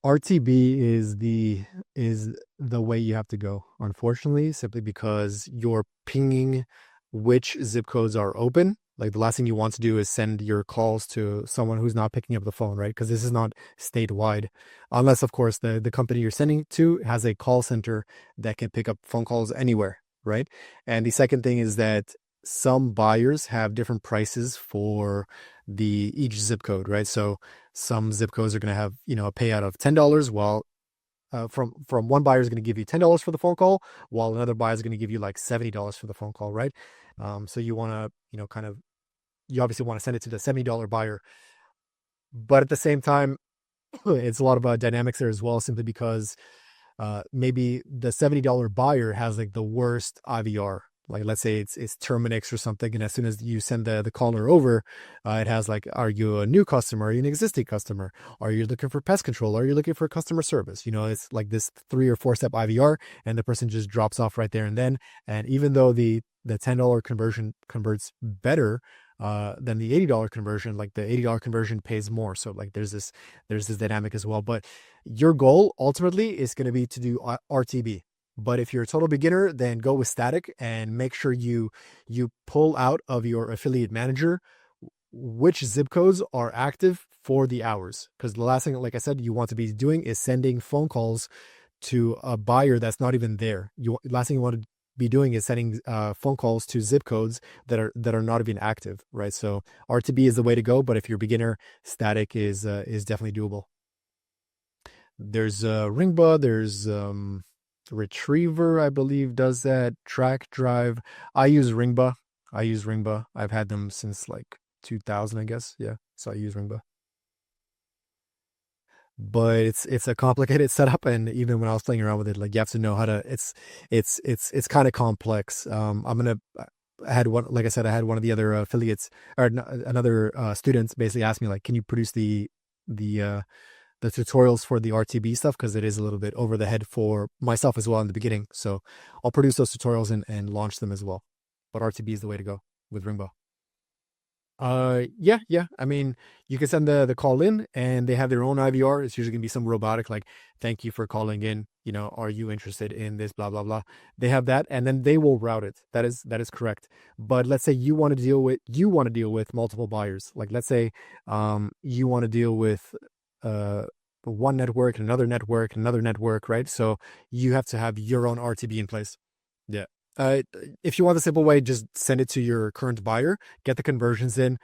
RTB is the way you have to go, unfortunately, simply because you're pinging which zip codes are open. Like the last thing you want to do is send your calls to someone who's not picking up the phone, right? Because this is not statewide, unless of course the company you're sending to has a call center that can pick up phone calls anywhere, right? And the second thing is that some buyers have different prices for the each zip code, right? So some zip codes are going to have, a payout of $10, while from one buyer is going to give you $10 for the phone call, while another buyer is going to give you like $70 for the phone call, right? So you want to, you obviously want to send it to the $70 buyer, but at the same time, it's a lot of dynamics there as well, simply because maybe the $70 buyer has like the worst IVR. Like let's say it's Terminix or something, and as soon as you send the caller over, it has like, are you a new customer? Are you an existing customer? Are you looking for pest control? Are you looking for customer service? It's like this 3 or 4 step IVR, and the person just drops off right there and then. And even though the $10 conversion converts better than the $80 conversion, like the $80 conversion pays more. So like there's this dynamic as well. But your goal ultimately is going to be to do RTB. But if you're a total beginner, then go with static and make sure you pull out of your affiliate manager which zip codes are active for the hours. Because the last thing, like I said, you want to be doing is sending phone calls to a buyer that's not even there. Last thing you want to be doing is sending phone calls to zip codes that are not even active, right? So RTB is the way to go. But if you're a beginner, static is definitely doable. There's Ringba. There's Retriever, I believe, does that. Track Drive. I use Ringba. I've had them since like 2000, I guess. Yeah, so I use Ringba. But it's a complicated setup, and even when I was playing around with it, like you have to know how to. It's kind of complex. I had one, like I said, I had one of the other affiliates or another students basically asked me like, can you produce the uh the tutorials for the RTB stuff, because it is a little bit over the head for myself as well in the beginning. So I'll produce those tutorials and launch them as well. But RTB is the way to go with Ringbo. Yeah, yeah. I mean, you can send the call in, and they have their own IVR. It's usually gonna be some robotic, like, thank you for calling in. Are you interested in this? Blah blah blah. They have that, and then they will route it. That is correct. But let's say you want to deal with multiple buyers. Like let's say you want to deal with uh one network, another network, right? So you have to have your own RTB in place. Yeah. Uh, if you want the simple way, just send it to your current buyer, get the conversions in,